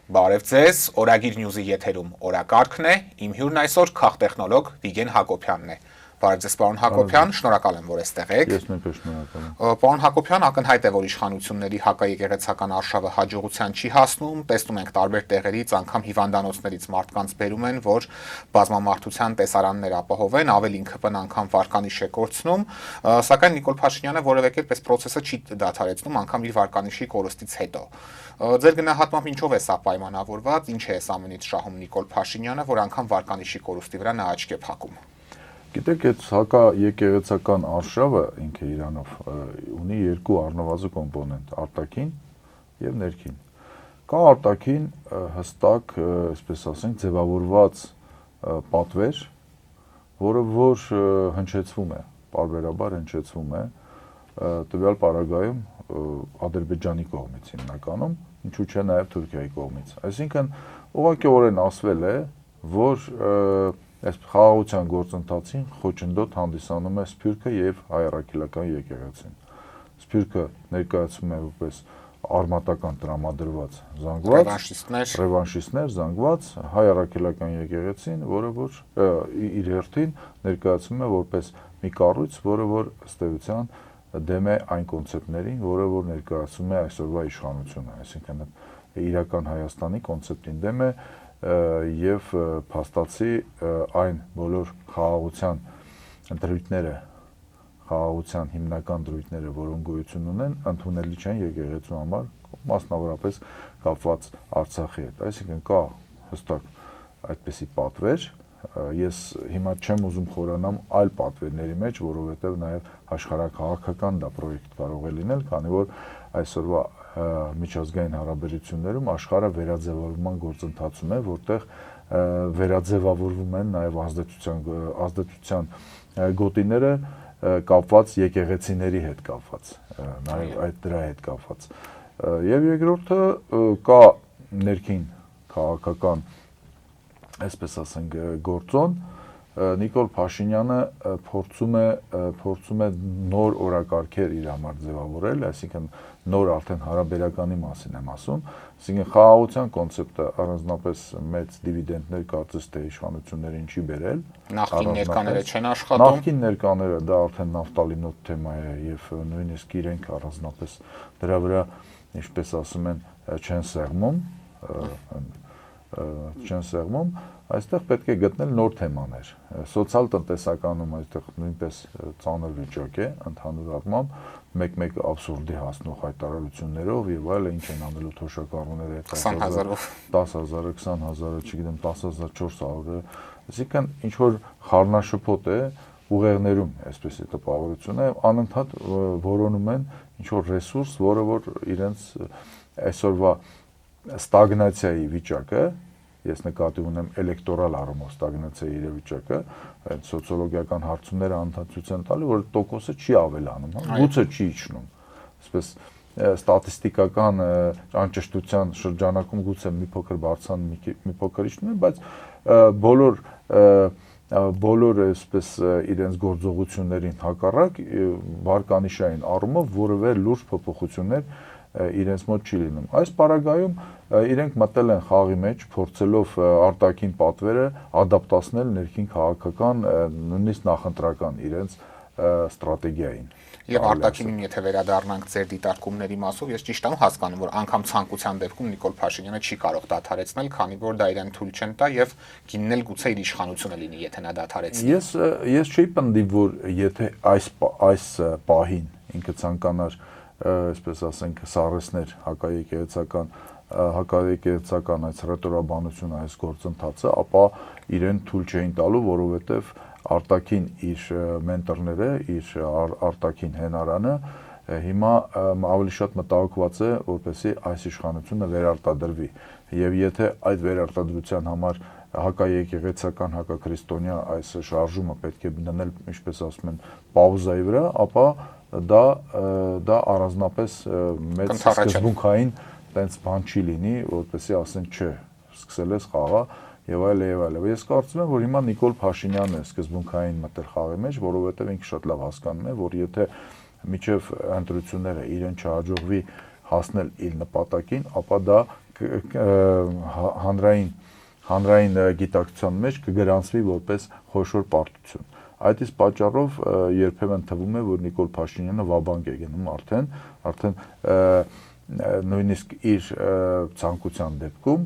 Բարև ձեզ, Օրագիր Նյուզի եթերում օրակարգն է, իմ հյուրն այսօր քաղտեխնոլոգ Վիգեն Հակոբյանն է։ Բարև ձեզ, պարոն Հակոբյան, շնորհակալ եմ, որ այստեղ եք։ Ես նույնպես շնորհակալ եմ։ Պարոն Հակոբյան, ակնհայտ է, որ իշխանությունների հակաեկեղեցական արշավը հաջողության չի հասնում, տեսնում ենք տարբեր տեղերից, անգամ հիվանդանոցներից մարդկանց բերում են, որ բազմամարդության տեսարաններ ապահովեն, ավելին ԿՊ-ն անգամ վարկանիշ է կորցնում, սակայն Նիկոլ Փաշինյանը որևէ կերպ այս process-ը չի դադարեցնում, անգամ իր վարկանիշի կորստից հետո։ Ձեր գնահատմամբ ինչով է սա պայմանավորված, ինչ է այս ամենից շահում Նիկոլ Փաշինյանը, որ անգամ վարկանիշի կորստի վրա նա աչք է փակում։ Գիտեք, այդ հակաեկեղեցական արշավը ինքը իրանով ունի երկու առնվազն կոմպոնենտ՝ արտաքին եւ ներքին։ Կա արտաքին հստակ, այսպես ասենք, ձևավորված պատվեր, որը որ հնչեցվում է, պարբերաբար հնչեցվում է տվյալ պարագայում Ադրբեջանի կողմից հիմնականում, ինչու՞ չէ նաև Թուրքիայի կողմից։ Այսինքն ուղղակիորեն ասվել է, որ այս խաղաղության գործընթացին խոչընդոտ հանդիսանում է Սփյուռքը եւ հայ առաքելական եկեղեցին։ Սփյուռքը ներկայացվում է որպես արմատական տրամադրված զանգված, ռևանշիստներ զանգված, հայ առաքելական եկեղեցին, որը որ իր հերթին ներկայացվում է որպես մի կառույց, որը որ ըստ էության դեմ է այն կոնցեպտներին, որը որ ներկայացում է այսօրվա իշխանությունը, այսինքն իրական Հայաստանի կոնցեպտին դեմ է եւ փաստացի այն բոլոր խաղաղության դրույթները, խաղաղության հիմնական դրույթները, որոնք գոյություն ունեն, ընդունելի չեն եկեղեցու համար, մասնավորապես կապված Արցախի հետ։ Այսինքն կա հստակ այդպիսի պատվեր, ես հիմա չեմ ուզում խորանամ այլ պատվերների մեջ, որովհետև նաև աշխարհաքաղաքական դա պրոյեկտ կարող է լինել, քանի որ այսօրվա միջազգային հարաբերություններում աշխարհը վերաձևավորման գործընթացում է, որտեղ վերաձևավորվում են նաև ազդեցության գոտիները կապված եկեղեցիների հետ կապված, նաև այդ դրա հետ կապված։ Եվ երկրորդը կա ներքին քաղաքական, այսպես ասենք, գործոն, Նիկոլ Փաշինյանը փորձում է նոր օրակարգեր իր համար ձևավորել, այսինքն նոր արդեն հարաբերականի մասին եմ ասում, այսինքն խաղաղության կոնցեպտը առանձնապես մեծ դիվիդենդներ կարծես թե իշխանություններին չի բերել։ Նախկին ներկաները չեն աշխատում։ Նախկին ներկաները դա արդեն նավթալինոտ թեմա է եւ նույնիսկ իրենք առանձնապես դրա վրա, ինչպես ասում են, չեն սեղմում, այստեղ պետք է գտնել նոր թեմաներ։ Սոցիալ-տնտեսականում այստեղ նույնպես ծանր վիճակ է, ընդհանուր առմամբ, մեկ-մեկ աբսուրդի հասնող հայտարարություններով եւ այլն, ինչ են անելու թոշակառուները 10,000-ով, 10,000-ը, 20,000-ը, չգիտեմ, 10,400-ը, այսինքն ինչ որ խառնաշփոթ է ուղեղներում, այսպես է տպավորություն է, անընդհատ որոնում են ինչ որ ռեսուրս, որը որ իրենց այսօրվա ստագնացիայի վիճակը, ես նկատի ունեմ էլեկտորալ առումով ստագնացիայի իրավիճակը, այդ սոցիոլոգիական հարցումները անդադարձություն տալու, որ տոկոսը չի ավելանում, գուցե չի իջնում, այսպես ստատիստիկական անճշտության շրջանակում գուցե մի փոքր բարձրան, մի փոքր իջնում է, բայց բոլոր այսպես իրենց գործողություններին հակառակ վարկանիշային առումով որևէ լուրջ փոփոխություններ իրենց մոտ չի լինում։ Այս պարագայում իրենք մտել են խաղի մեջ, փորձելով արտաքին պատվերը ադապտացնել ներքին քաղաքական, նույնիսկ նախընտրական իրենց ստրատեգիային։ Եվ արտաքինին եթե վերադառնանք ձեր դիտարկումների մասով, ես ճիշտ եմ հասկանում, որ անգամ ցանկության դեպքում Նիկոլ Փաշինյանը չի կարող դադարեցնել, քանի որ դա իրեն թույլ չեն տա եւ գիննել գուցե իր իշխանությունը լինի, եթե նա դադարեցնի։ Ես չի պնդի, որ եթե այս պահին ինքը ցանկանար, այսպես ասենք, սառեցներ հակաեկեղեցական այս ռետորաբանությունը, այս գործընթացը, ապա իրեն թույլ չէին տալու, որովհետև արտաքին իր մենտորները, իր արտաքին հենարանը հիմա ավելի շատ մտահոգված է, որպեսզի այս իշխանությունը վերարտադրվի։ Եվ եթե այդ վերարտադրության համար հակաեկեղեցական, հակաքրիստոնյա այս շարժումը պետք է դնել, ինչպես ասում են, պաուզայի վրա, ապա դա առանձնապես մեծ սկզբունքային տենց բան չի լինի, որպեսզի ասեն չէ, սկսել ես խաղը եւ այլ եւ այլ։ Ես կարծում եմ, որ հիմա Նիկոլ Փաշինյանն է սկզբունքային մտել խաղի մեջ, որովհետեւ ինքը շատ լավ հասկանում է, որ եթե միջև ընտրությունները իրեն չհաջողվի հասնել իր նպատակին, ապա դա հանրային գիտակցության մեջ կգրանցվի որպես խոշոր պարտություն։ Այդ իսկ պատճառով երբեմն թվում է, որ Նիկոլ Փաշինյանը վաբանկ է գնում արդեն նույնիսկ իր ցանկության դեպքում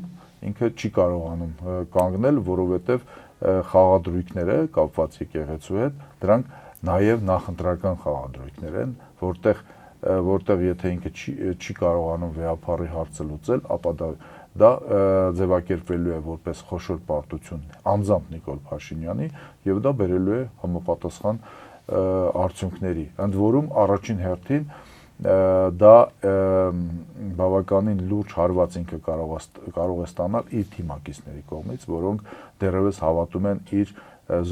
ինքը չի կարողանում կանգնել, որովհետև խաղադրույքները կապված եկեղեցու հետ, դրանք նաև նախընտրական խաղադրույքներ են, որտեղ եթե ինքը չի կարողանում վեհափառի հարցը լուծել, ապա դա ձևակերպվելու է որպես խոշոր պարտություն անձամբ Նիկոլ Փաշինյանի եւ դա բերելու է համապատասխան արդյունքների։ Ընդ որում առաջին հերթին դա բավականին լուրջ հարված ինքը կարող է ստանալ իր թիմակիցների կողմից, որոնք դեռևս հավատում են իր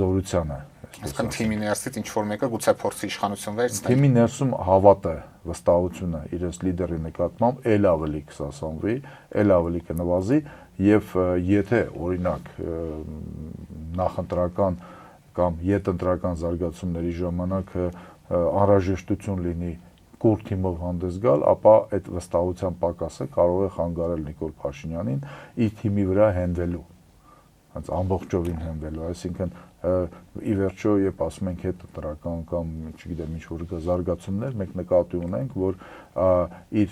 զորությանը։ Այսինքն թիմի ներսից ինչ որ մեկը գուցե փորձի իշխանություն վերցնել։ Թիմի ներսում հավատը, վստահությունը իրենց լիդերի նկատմամբ էլ ավելի կսասանվի, էլ ավելի կնվազի եւ եթե օրինակ նախընտրական կամ յետընտրական զարգացումների ժամանակ անհրաժեշտություն լինի կուր թիմով հանդես գալ, ապա այդ վստահության պակասը կարող է խանգարել Նիկոլ Փաշինյանին իր թիմի վրա հենվելու, հենց ամբողջովին հենվելու, այսինքն ի վերջո երբ ասում ենք հետընտրական կամ չգիտեմ ինչ որ զարգացումներ, մենք նկատի ունենք, որ իր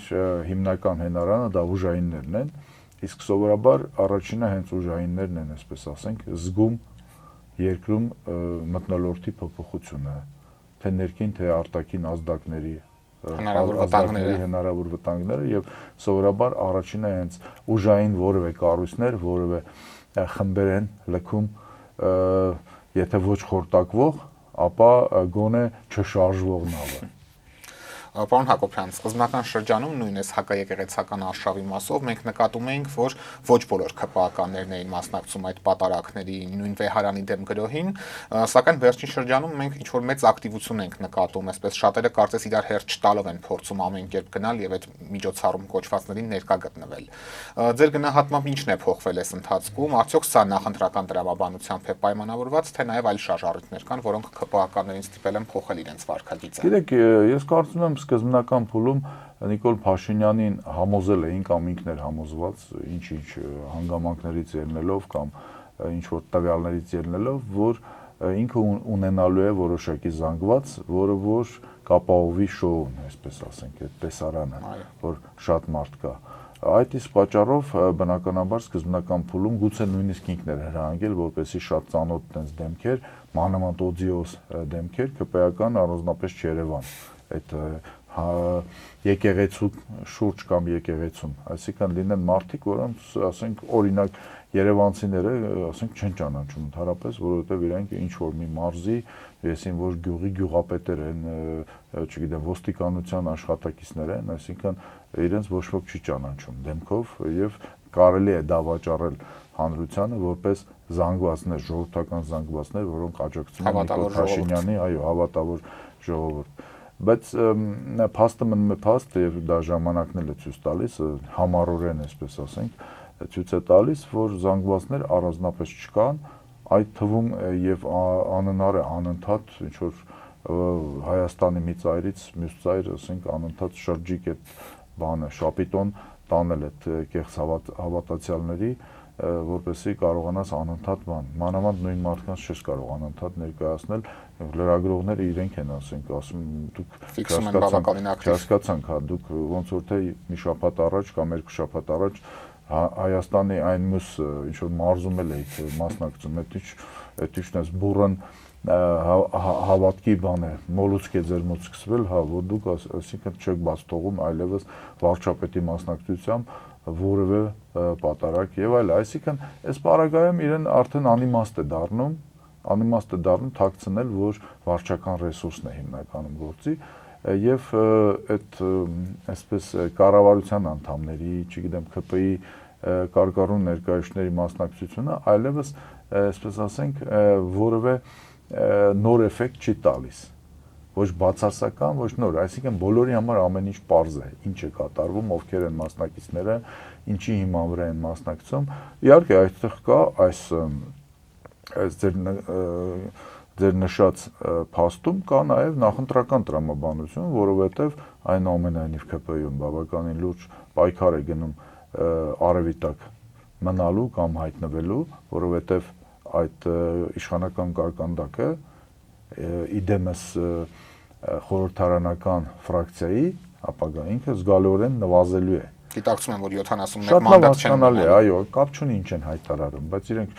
հիմնական հենարանը դա ուժայիններն են, իսկ սովորաբար առաջինը հենց ուժայիններն են, այսպես ասենք, զգում երկրում մթնոլորտի փոփոխությունը, թե ներքին, թե արտաքին ազդակների հնարավոր վտանգները եւ սովորաբար առաջինը հենց ուժային որևէ կառույցներ, որևէ խմբեր են լքում եթե ոչ խորտակվող, ապա գոնե չշարժվող նավը։ Պարոն Հակոբյան, սկզբնական շրջանում նույնպես հակաեկեղեցական արշավի մասով մենք նկատում էինք, որ ոչ բոլոր ՔՊԱ-ականներն էին մասնակցում այդ պատարակների նույն վեհարանի դեմ գրոհին, սակայն վերջին շրջանում մենք ինչ որ մեծ ակտիվություն ենք նկատում, այսպես շատերը կարծես իրար հերթ չտալով են փորձում ամեն կերպ գնալ եւ այդ միջոցառում կոչվածներին ներկա գտնվել։ Ձեր գնահատմամբ ինչն է փոխվել այս ընթացքում, արդյոք սա նախընտրական տրամաբանությամբ է պայմանավորված, թե նաեւ այլ շարժառիթներ կան, որոնք ՔՊԱ-ականներին ստիպել են փոխել իրենց վարքագիծը։ Գիտեք, ես կարծում եմ սկզբնական փուլում Նիկոլ Փաշինյանին համոզել էին կամ ինքն էր համոզված ինչ-ինչ հանգամանքներից ելնելով կամ ինչ որ տվյալներից ելնելով, որ ինքը ունենալու է որոշակի զանգված, որը որ կապահովի շոուն, այսպես ասենք, այդ տեսարանը, որ շատ մարդ կա։ Այդ իսկ պատճառով բնականաբար սկզբնական փուլում գուցե նույնիսկ ինքն էր հրահանգել, որպեսզի շատ ծանոթ տենց դեմքեր, մանավանդ օդիոս դեմքեր ԿՊԱ-ական առանձնապես Չերևան այդ եկեղեցու շուրջ կամ եկեղեցում, այսինքն լինեն մարդիկ, որոնց ասենք օրինակ երևանցիները ասենք չեն ճանաչում ընդհանրապես, որովհետև իրանք ինչ որ մի մարզի, եսին որ գյուղի գյուղապետեր են, չգիտեմ, ոստիկանության աշխատակիցներ են, այսինքն իրենց ոչ ոք չի ճանաչում դեմքով եւ կարելի է դա վաճառել հանրությանը որպես զանգվածներ, ժողովրդական զանգվածներ, որոնք աջակցում են Նիկոլ Փաշինյանի, այո, հավատավոր ժողովուրդ։ Բայց փաստը մնում է փաստ եւ դա ժամանակն էլ է ցույց տալիս, համառորեն այսպես ասենք, ցույց է տալիս, որ զանգվածներ առանձնապես չկան, այդ թվում եւ անհնար է անընդհատ ինչ որ Հայաստանի մի ծայրից մյուս ծայր, ասենք, անընդհատ շրջիկ այդ բանը, շապիտոն տանել այդ կեղծ հավատացյալների, որպեսզի կարողանաս անընդհատ մանավանդ նույն մարդկանց չես կարող անընդհատ ներկայացնել, լրագրողները իրենք են ասում դուք ֆիքսում են բավականին ակտիվ, հասկացանք, հա, դուք ոնց որ թե մի շաբաթ առաջ կամ երկու շաբաթ առաջ Հայաստանի այն մյուս ինչ որ մարզում էլ եք մասնակցում, այդ ինչն է բուրըն հավատքի բան է, մոլուցք է ձեր մոտ սկսվել, հա, որ դուք այսինքն չեք բաց թողում այլևս վարչապետի մասնակցությամբ որևէ պատարակ եւ այլ, այսինքն այս պարագայում իրեն արդեն անիմաստ է դառնում թաքցնել, որ վարչական ռեսուրսն է հիմնականում գործի եւ այդ այսպես կառավարության անդամների, չգիտեմ, ԿՊ-ի կարգառուն ներկայացուցիչների մասնակցությունը այլևս այսպես ասենք որևէ նոր էֆեկտ չի տալիս, ոչ բացասական, ոչ նոր, այսինքն բոլորի համար ամեն ինչ պարզ է, ինչ է կատարվում, ովքեր են մասնակիցները, ինչի հիման վրա են մասնակցում։ Իհարկե այստեղ կա այս ձեր նշած փաստում կա նաև նախընտրական տրամաբանություն, որովհետև այնուամենայնիվ ԿՊ-ում բավականին լուրջ պայքար է գնում արևի տակ մնալու կամ հայտնվելու, որովհետև այդ իշխանական կարկանդակը իդեմս խորհրդարանական ֆրակցիայի ապագա ինքը զգալիորեն նվազելու է։ Գիտակցում եմ, որ 71 Շատ լավ մանդատ չեն հասկանալի է, ունենալու։ այո, կապ չունի ինչ են հայտարարում, բայց իրենք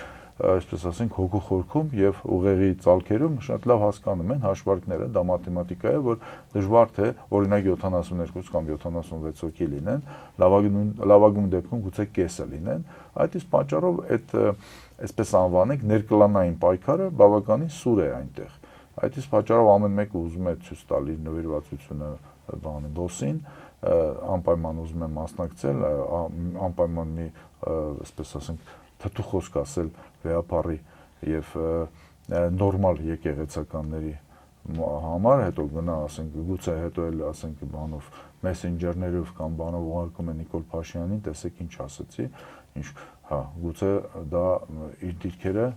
այսպես ասենք հոգու խորքում եւ ուղեղի ցալքերում շատ լավ հասկանում են հաշվարկները, դա մաթեմատիկա է, որ դժվար թե օրինակ 72 կամ 76 հոգի լինեն, լավագույն դեպքում գուցե կեսը լինեն, այդ իսկ պատճառով այդ այսպես անվանենք ներկլանային պայքարը բավականին սուր է այնտեղ։ Այդ իսկ պատճառով ամեն մեկը ուզում է ցույց տալ իր նվիրվածությունը բանի դոսին, անպայման ուզում է մասնակցել, անպայման մի այսպես ասենք թթու խոսք ասել վեապարի եւ նորմալ եկեղեցականների համար, հետո գնա ասենք գուցե հետո էլ ասենք բանով մեսենջերներով կամ բանով ուղարկում է Նիկոլ Փաշինյանին, տեսեք ինչ ասացի, ինչ հա գուցե դա իր դիրքերը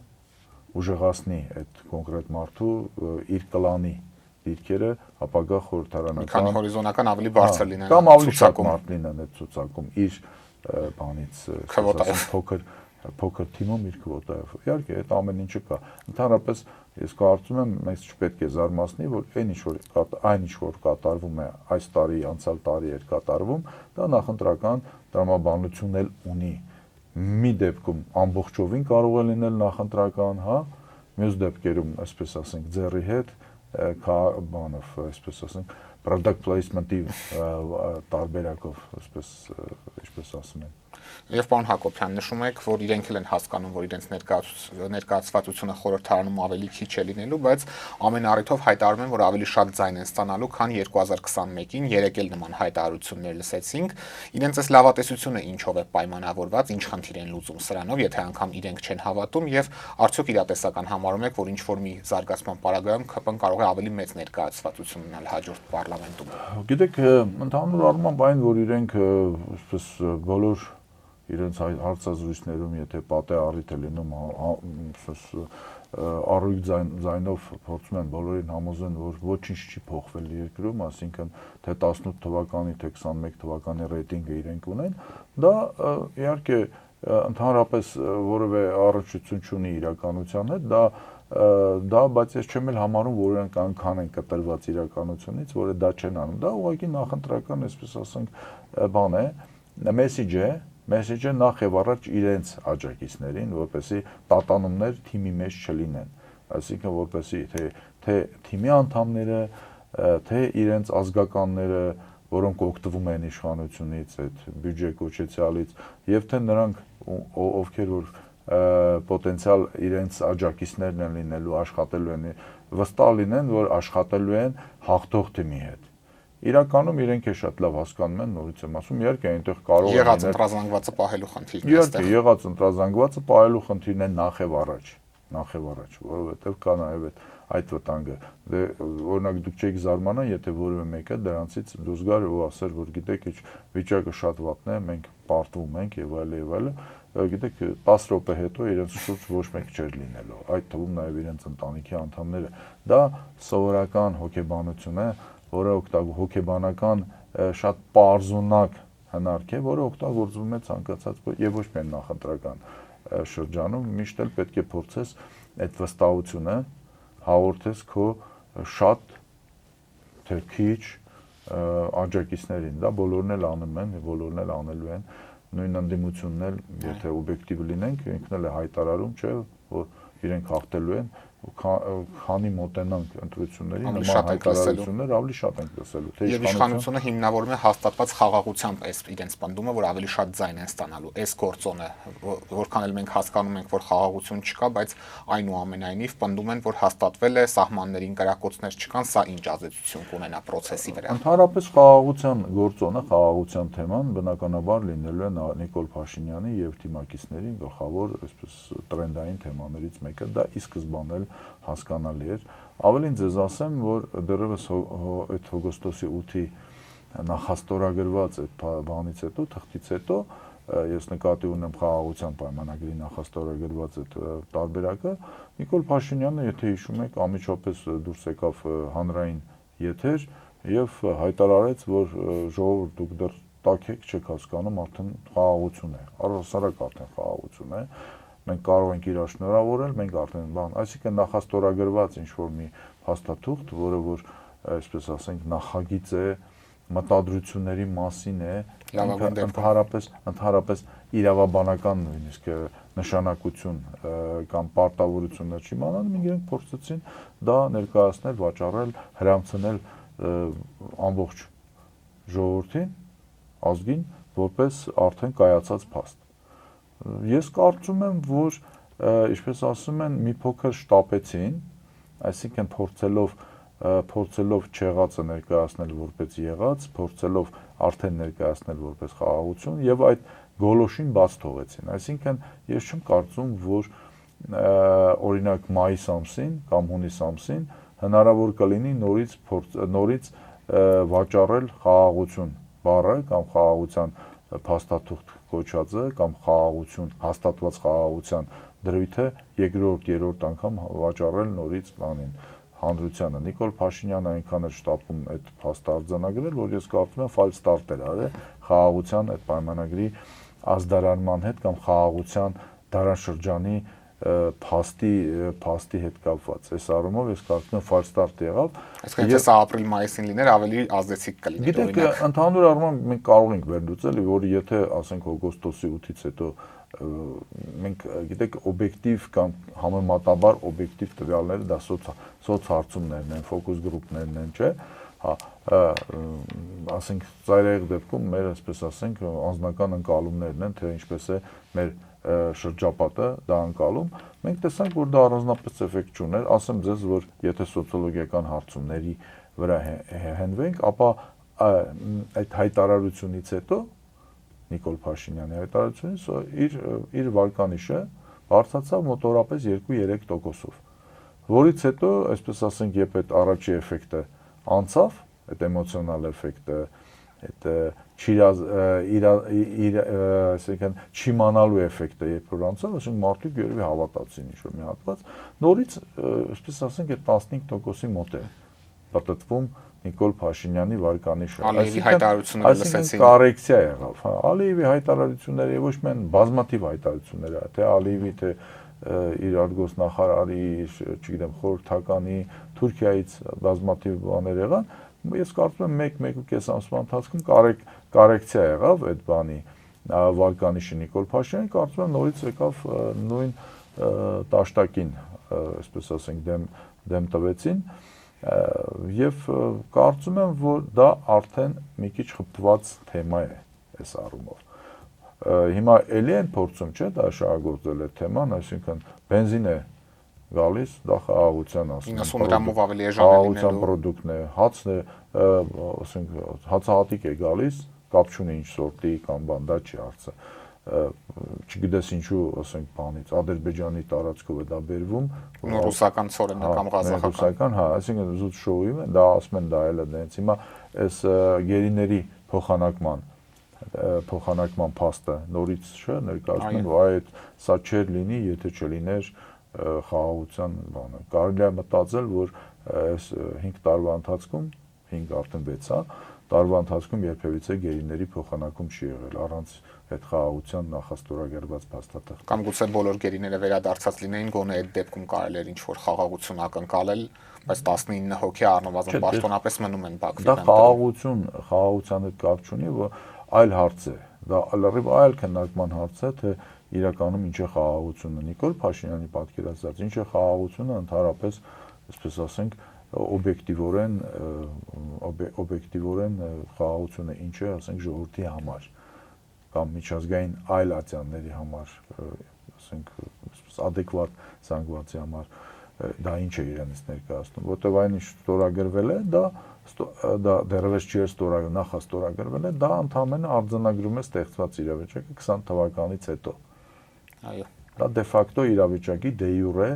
ուժեղացնի այդ կոնկրետ մարդու իր կլանի դիրքերը ապագա խորհրդարանական Քանի հորիզոնական ավելի բարձր լինեն կամ ավելի շատ մարդ լինեն այդ ցուցակում իր բանից փոքր թիմում իր քվոտայով։ Իհարկե, այդ ամեն ինչը կա։ Ընդհանրապես ես կարծում եմ, մենք չպետք է զարմացնի, որ այն ինչ որ կատարվում է այս տարի, անցյալ տարի էր կատարվում, դա նախընտրական տրամաբանություն էլ ունի։ Մի դեպքում ամբողջովին կարող է լինել նախընտրական, հա, մյուս դեպքերում, այսպես ասենք, ձեռի հետ բանով, այսպես ասենք, product placement-ի տարբերակով, այսպես ասում են։ Եվ պարոն Հակոբյան, նշում եք, որ իրենք էլ են հասկանում, որ իրենց ներկայացվածությունը խորհրդարանում ավելի քիչ է լինելու, բայց ամեն առիթով հայտարարում են, որ ավելի շատ ձայն են ստանալու, քան 2021-ին, երեք էլ նման հայտարարություններ լսեցինք։ Իրենց այս լավատեսությունը ինչով է պայմանավորված, ինչ խնդիր են լուծում սրանով, եթե անգամ իրենք չեն հավատում, եւ արդյոք իրատեսական համարում եք, որ ինչ որ մի զարգացման պարագայում ԿՊ-ն կարող է ավելի մեծ ներկայացվածություն ունենալ հաջորդ պարլամենտում։ Գիտեք, ընդհանուր առմամբ այն, որ իրենք այսպես բոլոր իրենց հարցազրույցներում, եթե պատե առիթ է լինում, առույգ ձայնով փորձում են բոլորին համոզեն, որ ոչինչ չի փոխվել երկրում, այսինքն թե 18 թվականի, թե 21 թվականի ռեյտինգը իրենք ունեն, դա իհարկե ընդհանրապես որևէ առնչություն չունի իրականության հետ, բայց ես չեմ էլ համարում, որ իրենք այնքան են կտրված իրականությունից, որ դա չեն անում, դա ուղղակի նախընտրական, այսպես ասենք, բան է, մեսեջը նախ եւ առաջ իրենց աջակիցներին, որպեսզի տատանումներ թիմի մեջ չլինեն, այսինքն որպեսզի թե թիմի անդամները, թե իրենց ազգականները, որոնք օգտվում են իշխանությունից, այդ բյուջե կոչեցյալից, եւ թե նրանք, ովքեր որ պոտենցիալ իրենց աջակիցներն են լինելու, աշխատելու են, վստահ լինեն, որ աշխատելու են հաղթող թիմի հետ։ Իրականում իրենք է շատ լավ հասկանում են, նորից եմ ասում, իհարկե այնտեղ կարող է եղած ընտրազանգվածը պահելու խնդիրն է այստեղ։ Իհարկե, եղած ընտրազանգվածը պահելու խնդիրն է նախ եւ առաջ, որովհետեւ կա նաեւ այդ վտանգը։ Դե օրինակ դուք չեք զարմանա, եթե որևէ մեկը դրանցից դուրս գար ու ասեր, որ գիտեք, ինչ վիճակը շատ վատն է, մենք պարտվում ենք եւ այլն, գիտեք 10 րոպե հետո իրենց շուրջ ոչ մեկ չէր լինելու, այդ թվում նաեւ իրենց ընտանիքի անդամները։ Դա սովորական հոգեբանություն է, որը հոգեբանական շատ պարզունակ հնարք է, որը օգտագործվում է ցանկացած եւ ոչ միայն նախընտրական շրջանում, միշտ էլ պետք է փորձես այդ վստահությունը հաղորդես քո շատ թե քիչ աջակիցներին, դա բոլորն էլ անում են, բոլորն էլ անելու են, նույն ընդդիմությունն էլ, եթե օբյեկտիվ լինենք, ինքն էլ է հայտարարում, չէ, որ իրենք հաղթելու են, քանի մոտենանք ընտրություններին, նման հայտարարություններ ավելի շատ ենք լսելու։ Եվ իշխանությունը հիմնավորում է հաստատված խաղաղությամբ այս իրենց պնդումը, որ ավելի շատ ձայն են ստանալու։ Այս գործոնը, որքան էլ մենք հասկանում ենք, որ խաղաղություն չկա, բայց այնուամենայնիվ պնդում են, որ հաստատվել է, սահմաններին կրակոցներ չկան, սա ինչ ազդեցություն կունենա process-ի վրա։ Ընդհանրապես խաղաղության գործոնը, խաղաղության թեման բնականաբար լինելու է Նիկոլ Փաշինյանի եւ թիմակիցների գլխավոր, այսպես տրենդային թեմաներից մեկը, դա ի սկզբանե հասկանալի էր։ Ավելին ձեզ ասեմ, որ դեռևս այդ օգոստոսի 8-ի նախաստորագրված այդ բանից հետո, թղթից հետո, ես նկատի ունեմ խաղաղության պայմանագրի նախաստորագրված այդ տարբերակը, Նիկոլ Փաշինյանը, եթե հիշում եք, ամիջապես դուրս եկավ հանրային եթեր եւ հայտարարեց, որ ժողովուրդ դուք դեռ տակեք չեք հասկանում, արդեն խաղաղություն է, առհասարակ արդեն խաղաղություն է, մենք կարող ենք իրար շնորհավորել, մենք արդեն բան, այսինքն նախաստորագրված ինչ-որ մի փաստաթուղթ, որը որ այսպես ասենք նախագիծ է, մտադրությունների մասին է, ընդհանրապես իրավաբանական նույնիսկ նշանակություն կամ պարտավորություններ չիմանան, իրենք փորձեցին դա ներկայացնել, վաճառել, հրամցնել ամբողջ ժողովրդին, ազգին, որպես արդեն կայացած փաստ։ Ես կարծում եմ, որ ինչպես ասում են, մի փոքր շտապեցին, այսինքն փորձելով չեղածը ներկայացնել որպես եղած, փորձելով արդեն ներկայացնել որպես խաղաղություն եւ այդ գոլոշին բաց թողեցին։ Այսինքն ես չեմ կարծում, որ օրինակ մայիս ամսին կամ հունիս ամսին հնարավոր կլինի նորից վաճառել խաղաղություն բառը կամ խաղաղության փաստաթուղթ կոչածը կամ խաղաղություն, հաստատված խաղաղության դրույթը երկրորդ, երրորդ անգամ վաճառել նորից բանին հանրությանը։ Նիկոլ Փաշինյանը այնքան էր շտապում այդ փաստը արձանագրել, որ ես կարծում եմ ֆալ ստարտ էր արել խաղաղության այդ պայմանագրի ազդարանման հետ կամ խաղաղության դարաշրջանի փաստի հետ կապված։ Այս առումով ես կարծում եմ ֆալ ստարտ եղավ։ Այսինքն եթե սա ապրիլ-մայիսին լիներ, ավելի ազդեցիկ կլիներ։ Գիտեք, ընդհանուր առումով մենք կարող ենք վերլուծել, որ եթե ասենք օգոստոսի 8-ից հետո մենք գիտեք օբյեկտիվ կամ համեմատաբար օբյեկտիվ տվյալները դա սոցհարցումներն են, ֆոկուս գրուպներն են, չէ՞։ Ասենք ծայրահեղ դեպքում մեր, այսպես ասենք, անձնական ընկալումներն են, թե ինչպես է մեր շրջապատը դա ընկալում, մենք տեսանք, որ դա առանձնապես էֆեկտ չուներ, ասեմ ձեզ, որ եթե սոցիոլոգիական հարցումների վրա հենվենք, ապա այդ հայտարարությունից հետո Նիկոլ Փաշինյանի հայտարարությունից իր վարկանիշը բարձրացավ մոտորապես 2-3%-ով, որից հետո, այսպես ասենք, երբ այդ առաջի էֆեկտը անցավ, այդ էմոցիոնալ էֆեկտը, այդ այսինքն չիմանալու էֆեկտը երբ որ անցավ, ասենք մարդիկ երևի հավատացին ինչ-որ մի հատված, նորից, այսպես ասենք, այդ 15%-ի մոտ է պատտվում Նիկոլ Փաշինյանի վարկանիշը։ Ալիևի հայտարարությունները լսեցին։ Կորեկցիա եղավ, հա, Ալիևի հայտարարությունները եւ ոչ միայն բազմաթիվ հայտարարություններ, թե Ալիևի, թե իր արտգործնախարարի, չգիտեմ, խորհրդականի, Թուրքիայից բազմաթիվ բաներ եղան։ Ես կարծում եմ 1-1.5 ամսվա ընթացքում կորեկցիա եղավ այդ բանի վարկանիշի Նիկոլ Փաշինյանի, կարծում եմ նորից եկավ նույն տաշտակին, այսպես ասենք, դեմ տվեցին եւ կարծում եմ, որ դա արդեն մի քիչ խփված թեմա է այս առումով։ Հիմա էլի են փորձում, չէ՞, դա շահագործել է թեման, այսինքն բենզին է գալիս, դա խաղաղության, ասենք, 90 գրամով ավելի էժան է լինելու, խաղաղության պրոդուկտն է, հացն է, ասենք, հացահատիկ է գալիս, կապ չունի ինչ սորտի կամ բան, դա չի հարցը։ Չգիտես ինչու, ասենք, բանից Ադրբեջանի տարածքով է դա բերվում, ռուսական ցորենը կամ ղազախական, հա, այսինքն զուտ շոուում է, դա ասում են դա էլ է դենց։ Հիմա այս գերիների փոխանակման փաստը նորից չէ, ներկայացնում են, որ այդ սա չէր լինի, եթե չլիներ խաղաղության բանը։ Կարելի է մտածել, որ այս 5 տարվա ընթացքում, 5 արդեն 6 է, տարվա ընթացքում երբևիցե գերիների փոխանակում չի եղել առանց այդ խաղաղության նախաստորագրված փաստաթղթ։ Կամ գուցե բոլոր գերիները վերադարձած լինեին, գոնե այդ դեպքում կարելի էր ինչ-որ խաղաղություն ակնկալել, բայց 19 հոգի առնվազն պաշտոնապես մնում են Բաքվի։ Դա խաղաղության հետ կապ չունի, որ այլ հարց է։ Դա լրիվ այլ քննարկման հարց է, թե իրականում ինչ է խաղաղությունը։ Նիկոլ Փաշինյանի պատկերացրած ինչ է խաղաղությունը, ընդհանրապես, այսպես ասենք, օբյեկտիվորեն խաղաղությունը ինչ է, ասենք, ժողովրդի համար կամ միջազգային այլ ատյանների համար, ասենք, adekvat զանգվածի համար, դա ինչ է իրենից ներկայացնում, որտեղ այն ինչ ստորագրվել է, դա դեռևս չի նախաստորագրվել է, դա ընդհանրապես արձանագրում է ստեղծված իրավիճակը 20 թվականից հետո։ Այո։ Դա դե ֆակտո իրավիճակի դե յուրե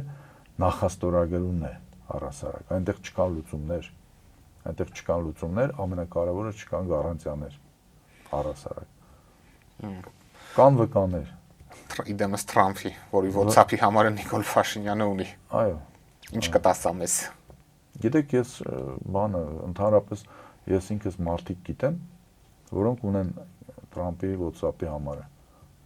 նախաստորագրումն է առհասարակ։ Այնտեղ չկան լուծումներ, ամենակարևորը չկան գարանտիաներ առհասարակ։ Կան վկաներ։ Իդեմս Թրամփի, որի WhatsApp-ի համարը Նիկոլ Փաշինյանը ունի։ Այո։ Ինչ կտասա մեզ։ Գիտեք, ես բանը ընդհանրապես ես ինքս մարդիկ գիտեմ, որոնք ունեն Տրամպի WhatsApp-ի համարը,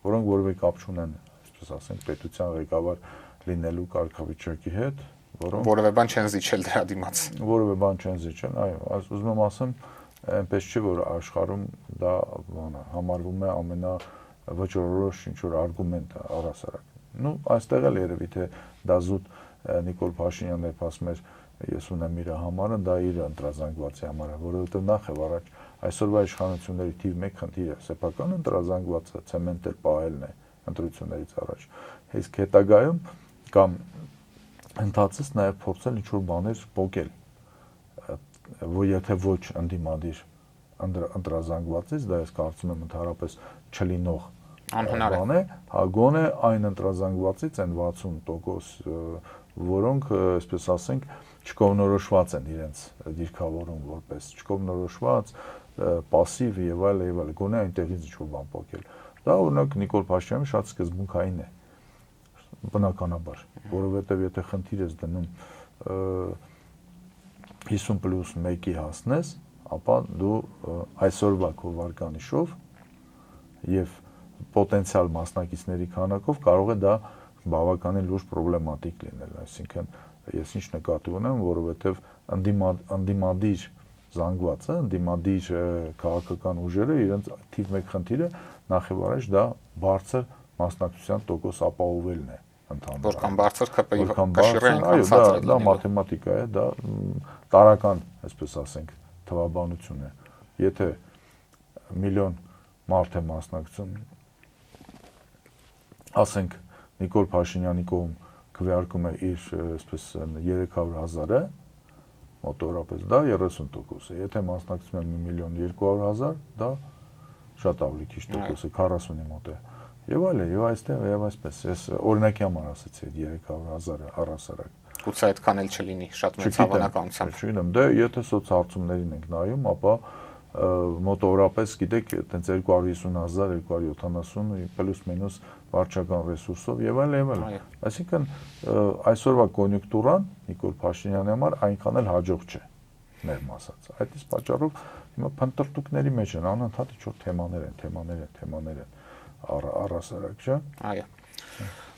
որոնք որևէ կապ չունեն, այսպես ասենք, պետության ղեկավար լինելու կարգավիճակի հետ, որոնք որևէ բան չեն զիջել դրա դիմաց։ Որևէ բան չեն զիջել, այո, ուզում եմ ասեմ, այնպես չի, որ աշխարհում դա բանը համարվում է ամենավճռորոշ ինչ-որ արգումենտը առասարակ։ Ну, այստեղ էլ երևի թե դա զուտ Նիկոլ Փաշինյանն է ասում էր, ես ունեմ իր համարը, դա իր ընտրազանգվածի համարը, որովհետև նախ եւ առաջ այսօրվա իշխանությունների թիվ 1 խնդիրը սեփական ընտրազանգվածը ցեմենտել պահելն է ընտրություններից առաջ։ Իսկ հետագայում կամ ընթացից նաեւ փորձել ինչ-որ բաներ փոկել, որ եթե ոչ ընդդիմադիր ընտրազանգվածից, դա ես կարծում եմ ընդհանրապես չլինող անհնար է, հա գոնե այն ընտրազանգվածից են 60%, որոնք, այսպես ասենք, չկողմնորոշված են իրենց դիրքավորում որպես չկողմնորոշված, պասիվ եւ այլ, գոնե այնտեղից ինչ-որ բան փոկել։ Դա օրինակ Նիկոլ Փաշինյանը շատ սկզբունքային է, բնականաբար, որովհետեւ եթե խնդիր ես դնում 50+1-ի հասնես, ապա դու այսօրվա քո վարկանիշով եւ պոտենցիալ մասնակիցների քանակով կարող է դա բավականին լուրջ պրոբլեմատիկ լինել, այսինքն ես ինչ նկատի ունեմ, որովհետեւ ընդդիմադիր զանգվածը, ընդդիմադիր քաղաքական ուժերը իրենց թիվ 1 խնդիրը նախ եւ առաջ դա բարձր մասնակցության տոկոս ապահովելն է ընդհանրապես։ Որքան բարձր ԿՊ-ի կաշիռային, այո, դա մաթեմատիկա է, դա տարական, այսպես ասենք, թվաբանություն է։ Եթե միլիոն մարդ է մասնակցում, ասենք Նիկոլ Փաշինյանի կողմ քվեարկում է իր այսպես 300,000-ը, մոտավորապես դա 30% է։ Եթե մասնակցում է 1,200,000, դա շատ ավելի քիչ տոկոս է, 40-ի մոտ է։ Եվ այլ է, եւ այստեղ եւ այսպես։ Ես օրինակի համար ասացի 300,000-ը առասարակ։ Գուցե այդքան էլ չլինի, շատ մեծ հավանականությամբ։ Չգիտեմ, դե եթե սոցհարցումներին ենք նայում, ապա մոտավորապես, գիտեք, այտենց 250,000, 270 պլյուս-մինուս վարչական ռեսուրսով եւ այլ եւ այլ։ Այսինքն այսօրվա կոնյունկտուրան Նիկոլ Փաշինյանի համար այնքան էլ հաջող չէ, մերմ ասած։ Այդ իսկ պատճառով հիմա փնտրտուքների մեջ են անընդհատ ինչ-որ թեմաներ են առասարակ, չէ՞։ Այո։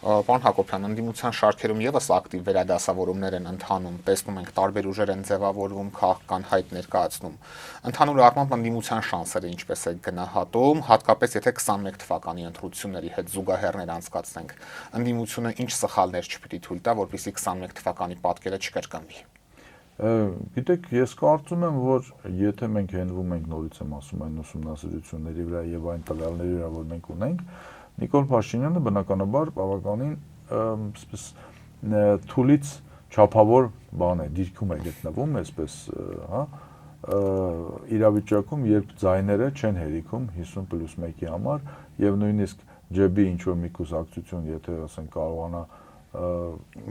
Պարոն Հակոբյան, ընդդիմության շարքերում եւս ակտիվ վերադասավորումներ են ընթանում, տեսնում ենք տարբեր ուժեր են ձևավորվում, քաղաքական հայտ ներկայացնում։ Ընդհանուր առմամբ ընդդիմության շանսերը ինչպես է գնահատում, հատկապես եթե 21 թվականի ընտրությունների հետ զուգահեռներ անցկացնենք, ընդդիմությունը ինչ սխալներ չպիտի թույլ տա, որպեսզի 21 թվականի պատկերը չկրկնվի։ Գիտեք, ես կարծում եմ, որ եթե մենք հենվում ենք նորից եմ ասում այն ուսումնասիրությունների վրա եւ այն տվյալների վրա, որ մենք ունենք, Նիկոլ Փաշինյանը բնականաբար բավականին այսպես թուլից չափավոր բան է, դիրքում է գտնվում, այսպես, հա, իրավիճակում, երբ ձայները չեն հերիքում 50+1-ի համար եւ նույնիսկ ջեբի ինչ որ մի կուսակցություն, եթե ասենք կարողանա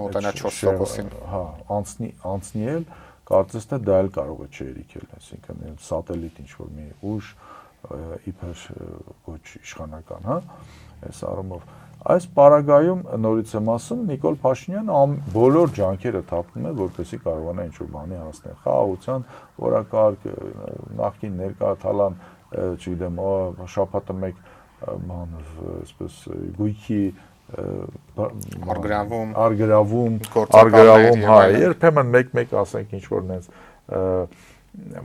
մոտենա 4%-ին, հա, անցնի էլ, կարծես թե դա էլ կարող է չհերիքել, այսինքն սատելիտ ինչ որ մի ուժ իբր ոչ իշխանական, հա, այս առումով այս պարագայում նորից եմ ասում Նիկոլ Փաշինյանը բոլոր ջանքերը թափում է որպեսզի կարողանա ինչ-որ բանի հասնել խաղաղության օրակարգ նախկին ներկա թալան չգիտեմ շաբաթը մեկ բանը այսպես գույքի արգրավում հա երբեմն մեկ ասենք ինչ-որ նենց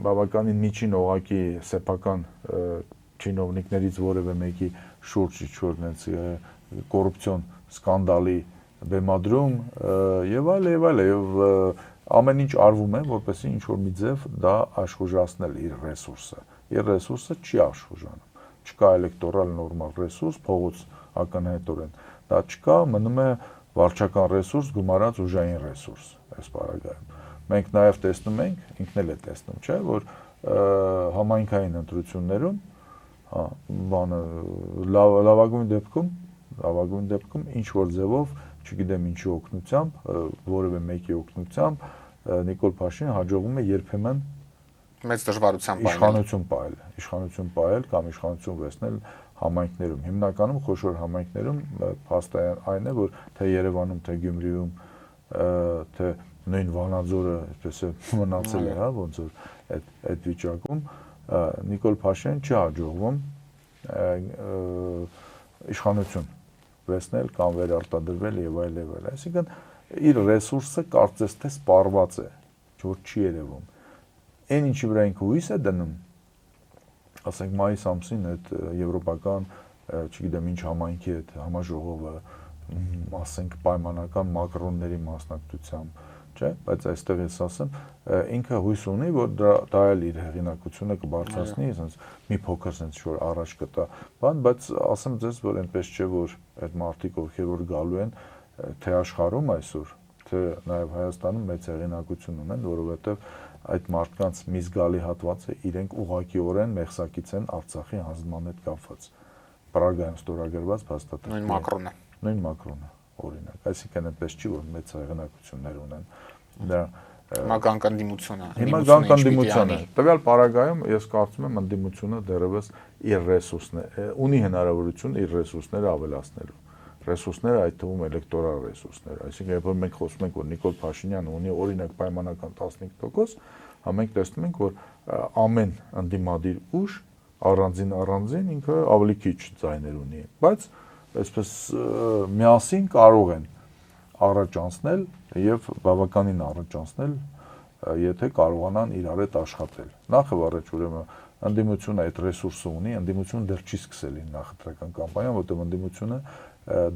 բավականին միջին օղակի սեփական չինովնիկներից որևէ մեկի շուրջ ինչ-որ նենց կոռուպցիոն սկանդալի բեմադրում եւ այլ եւ ամեն ինչ արվում է որպեսզի ինչ որ մի ձև դա աշխուժացնել իր ռեսուրսը չի աշխուժանում չկա էլեկտորալ նորմալ ռեսուրս փողոց ակնհայտորեն դա չկա մնում է վարչական ռեսուրս գումարած ուժային ռեսուրս այս պարագայում մենք նաեւ տեսնում ենք ինքն էլ է տեսնում չէ որ համայնքային ընտրություններում հա բանը լավագույն դեպքում ինչ որ ձևով, չգիտեմ ինչի օգնությամբ, որևէ մեկի օգնությամբ Նիկոլ Փաշինյանը հաջողվում է երբեմն մեծ դժվարությամբ իշխանություն պահել կամ իշխանություն վերցնել համայնքներում։ Հիմնականում խոշոր համայնքներում փաստը այն է, որ թե Երևանում, թե Գյումրիում, թե նույն Վանաձորը, այսպես է մնացել է, հա, ոնց որ այդ վիճակում Նիկոլ Փաշինյանին չի հաջողվում իշխանություն վերցնել կամ վերարտադրվել եւ այլ եւ այլ։ Այսինքն իր ռեսուրսը կարծես թե սպառված է, որ չի երևում։ Այն ինչի վրա ինքը հույս է դնում, ասենք մայիս ամսին այդ եվրոպական, չգիտեմ ինչ համայնքի այդ համաժողովը, ասենք պայմանական մակրոնների մասնակցությամբ, չէ, բայց այստեղ ես ասեմ, ինքը հույս ունի, որ դա էլ իր հեղինակությունը կբարձրացնի, ասենց մի փոքր sense որ առաջ կտա, բայց ասեմ ձեզ, որ այնպես չէ, որ այդ մարդիկ ովքեր որ գալու են, թե աշխարհում այսօր, թե նաև Հայաստանում մեծ հեղինակություն ունեն, որովհետև այդ մարդկանց մի զգալի հատվածը իրենք ուղղակիորեն մեղսակից են Արցախի հանձնման հետ կապված։ Պրագայում ստորագրված փաստաթղթեր։ Նույն Մակրոնը, օրինակ, այսինքն այնպես չի, որ մեծ հեղինակություններ ունեն։ Դա հիմա կանդիմությունը։ Հիմա կանդիմությունը։ Տվյալ պարագայում ես կարծում եմ ընդդիմությունը դեռևս իր ռեսուրսները ունի հնարավորություն իր ռեսուրսները ավելացնելու։ Ռեսուրսները այդ թվում էլեկտորալ ռեսուրսներ, այսինքն երբ մենք խոսում ենք, որ Նիկոլ Փաշինյանը ունի օրինակ պայմանական 15%, մենք տեսնում ենք, որ ամեն ընդդիմադիր ուժ առանձին ինքը ավելի քիչ ձայներ ունի, բայց այսպես միասին կարող են առաջ անցնել եւ բավականին առաջ անցնել, եթե կարողանան իրար հետ աշխատել։ Նախ եւ առաջ ուրեմն ընդդիմությունը այդ ռեսուրսը ունի, ընդդիմությունը դեռ չի սկսել իր նախընտրական կամպանիան, որտեղ ընդդիմությունը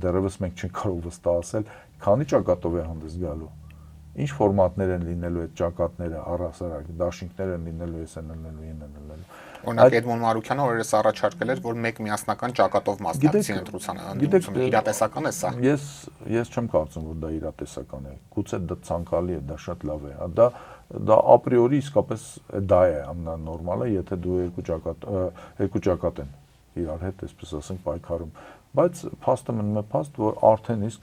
դեռևս մենք չենք կարող վստահել, քանի ճակատով է հանդես գալու։ Ինչ ֆորմատներ են լինելու այդ ճակատները, առհասարակ դաշինքներ են լինելու, SNL-ը։ Օրինակ Էդմոն Մարուկյանը օրերս առաջարկել էր, որ մեկ միասնական ճակատով մասնակցի ընտրությանը, իրատեսական է սա։ Ես չեմ կարծում, որ դա իրատեսական է։ Գուցե դա ցանկալի է, դա շատ լավ է։ Դա ապրիորի իսկապես դա է ամենանորմալը, եթե դու երկու ճակատ են իրար հետ, այսպես ասենք, պայքարում։ Բայց փաստը մնում է փաստ, որ արդեն իսկ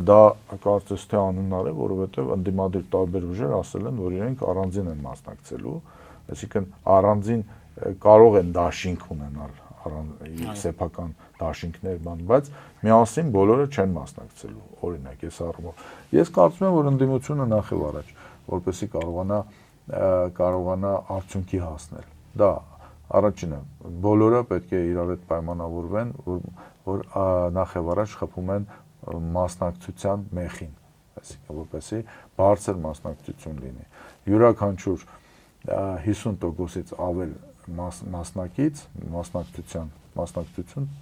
դա կարծես թե անհնար է, որովհետև ընդդիմադիր տարբեր ուժեր ասել են, որ իրենք առանձին են մասնակցելու, այսինքն առանձին կարող են դաշինք ունենալ, սեփական դաշինքներ, բայց միասին բոլորը չեն մասնակցելու, օրինակ, ես առումով։ Ես կարծում եմ, որ ընդդիմությունը նախ եւ առաջ, որպեսզի կարողանա արդյունքի հասնել։ Դա առաջինը, բոլորը պետք է իրար հետ պայմանավորվեն, որ նախ եւ առաջ խփում են մասնակցության մեխին, այսինքն որպեսզի բարձր մասնակցություն լինի։ Յուրաքանչյուր 50%-ից ավել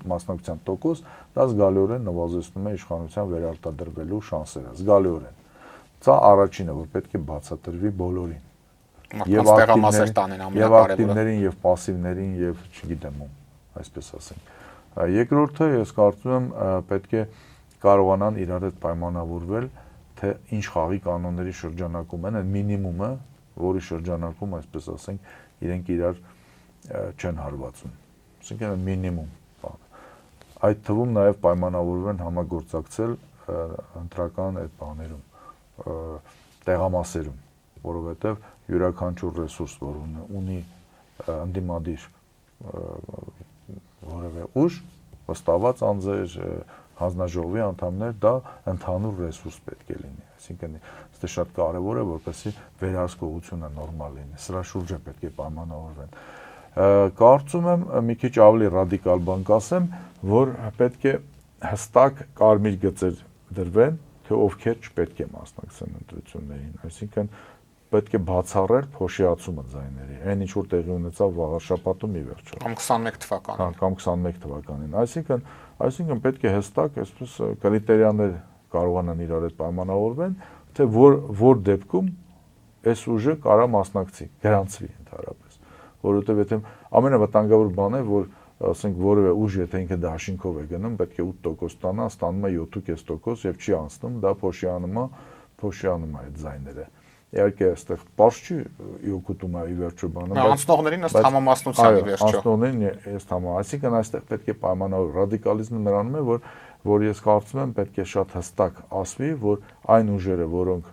մասնակցության տոկոս, դա զգալիորեն նվազեցնում է իշխանության վերարտադրվելու շանսերը, զգալիորեն։ Սա առաջինը, որ պետք է բացատրվի բոլորին։ Եվ ակտիվներին, եւ պասիվներին, եւ չգիտեմ ում, այսպես ասենք։ Երկրորդը ես կարծում եմ պետք է կարողանան իրար հետ պայմանավորվել, թե ինչ խաղի կանոնների շրջանակում են, այդ մինիմումը, որի շրջանակում, այսպես ասենք, իրենք իրար չեն հարվածում։ Այսինքն մինիմում բան։ Այդ թվում նաև պայմանավորվեն համագործակցել ընտրական այդ բաներում, տեղամասերում, որովհետև յուրաքանչյուր ռեսուրս, որ ունի ընդդիմադիր որևէ ուժ, վստահված անձեր, հանձնաժողովի անդամներ, դա ընդհանուր ռեսուրս պետք է լինի։ Այսինքն, դա շատ կարևոր է, որպեսզի վերահսկողությունը նորմալ լինի։ Սրա շուրջ է պետք է պայմանավորվեն։ Կարծում եմ մի քիչ ավելի ռադիկալ բան կասեմ, որ պետք է հստակ կարմիր գծեր դրվեն, թե ովքեր չպետք է մասնակցեն ընտրություններին, այսինքն պետք է բացառել փոշիացումը ձայների, այն ինչ որ տեղի ունեցավ վաղ շաբաթում ի վերջո։ Կամ 21 թվականին։ Կամ 21 թվականին, այսինքն պետք է հստակ այսպես կրիտերիաներ կարողանան իրար հետ պայմանավորվեն, թե որ դեպքում այս ուժը կարա մասնակցի, գրանցվի ընդհանրապես, որովհետև եթե ամենավտանգավոր բանը է, որ ասենք որևէ ուժ, եթե ինքը դաշինքով է գնում, պետք է 8% ստանա, ստանում է 7.5% եւ չի անցնում, դա փոշիանում է այդ ձայները։ Իհարկե այստեղ պարզ չի իօկուտում է ի վերջո բանը, բայց անցնողներին ըստ համամասնության ի վերջո։ Անցնողներին ըստ այսինքն այստեղ պետք է պայմանավորվել։ Ռադիկալիզմը նրանում է, որ ես կարծում եմ պետք է շատ հստակ ասվի, որ այն ուժերը, որոնք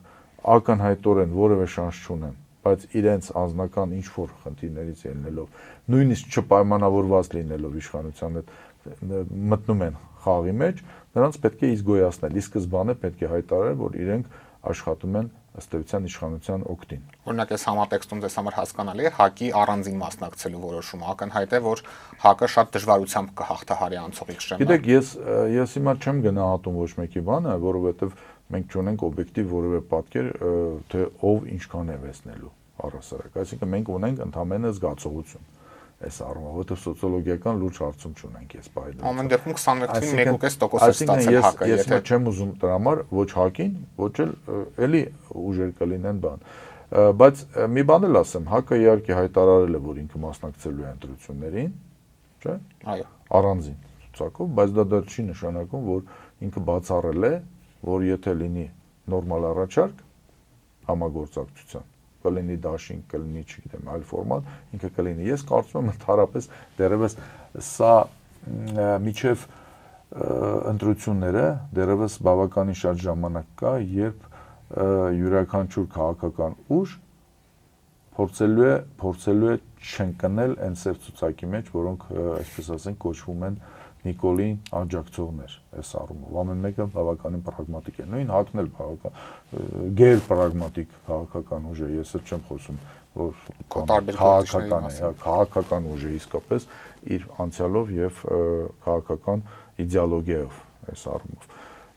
ակնհայտորեն որևէ շանս չունեն, բայց իրենց անձնական ինչ-որ խնդիրներից ելնելով, նույնիսկ չպայմանավորված լինելով իշխանության հետ մտնում են խաղի մեջ, նրանց պետք է իսկ գոյացնել։ Ի սկզբանե պետք է հայտարարել, որ իրենք աշխատում են ըստ էության իշխանության օգտին։ Օրինակ այս համատեքստում ձեզ համար հասկանալի է ՀԱԿ-ի առանձին մասնակցելու որոշումը, ակնհայտ է, որ ՀԱԿ-ը շատ դժվարությամբ կհաղթահարի անցողիկ շրջանը։ Գիտեք, ես հիմա չեմ գնահատում ոչ մեկի բանը, որովհետև մենք չունենք օբյեկտիվ որևէ պատկեր, թե ով ինչքան է վեսնելու առհասարակ։ Այսինքն մենք ունենք ընդհանրապես զգացողություն այս առումով, որովհետև սոցիոլոգիական լուրջ հարցում չունենք այս բայդը։ Ամեն դեպքում 21-ին 1.5% է ստացել ՀԱԿ-ը, ես հիմա չեմ ուզում դրա համար ոչ ՀԱԿ-ին, ոչ էլ էլի ուժեր կլինեն բան։ Բայց մի բան էլ ասեմ, ՀԱԿ-ը իհարկե հայտարարել է, որ ինքը մասնակցելու է ընտրություններին, չէ՞։ Այո։ Առանձին ցուցակով, բայց դա դեռ չի նշանակում, որ ինքը բացառել է, որ եթե լինի նորմալ առաջարկ համագործակցության, կլինի դաշինք, կլինի, չգիտեմ, այլ ֆորմատ, ինքը կլինի։ Ես կարծում եմ ընդհանրապես դեռևս սա միջև ընտրությունները դեռևս բավականին շատ ժամանակ կա, երբ յուրաքանչյուր քաղաքական ուժ փորձելու է չընկնել այն սև ցուցակի մեջ, որոնք, այսպես ասենք, կոչվում են Նիկոլին աջակցողներ այս առումով։ Ամեն մեկը բավականին պրագմատիկ է։ Նույն ՀԱԿ-ն էլ գեր պրագմատիկ քաղաքական ուժ է, ես էլ չեմ խոսում, որ քաղաքական ուժ է իսկապես իր անցյալով եւ քաղաքական իդեոլոգիայով այս առումով։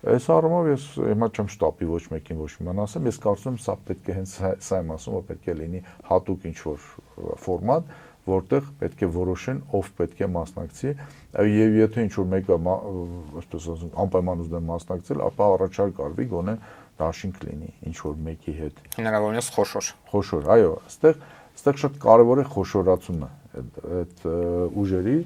Այս առումով ես հիմա չեմ շտապի ոչ մեկին ոչ մի բան ասեմ, ես կարծում եմ սա պետք է հենց սա եմ ասում, որ պետք է լինի հատուկ ինչ-որ ֆորմատ, որտեղ պետք է որոշեն ով պետք է մասնակցի, եւ եթե ինչ-որ մեկը, այսպես ասեմ, անպայման ուզում է մասնակցել, ապա առաջարկ արվի գոնե դաշինք լինի ինչ-որ մեկի հետ։ Հնարավորինս խոշոր։ Խոշոր, այո, այստեղ շատ կարևոր է խոշորացումը այդ ուժերի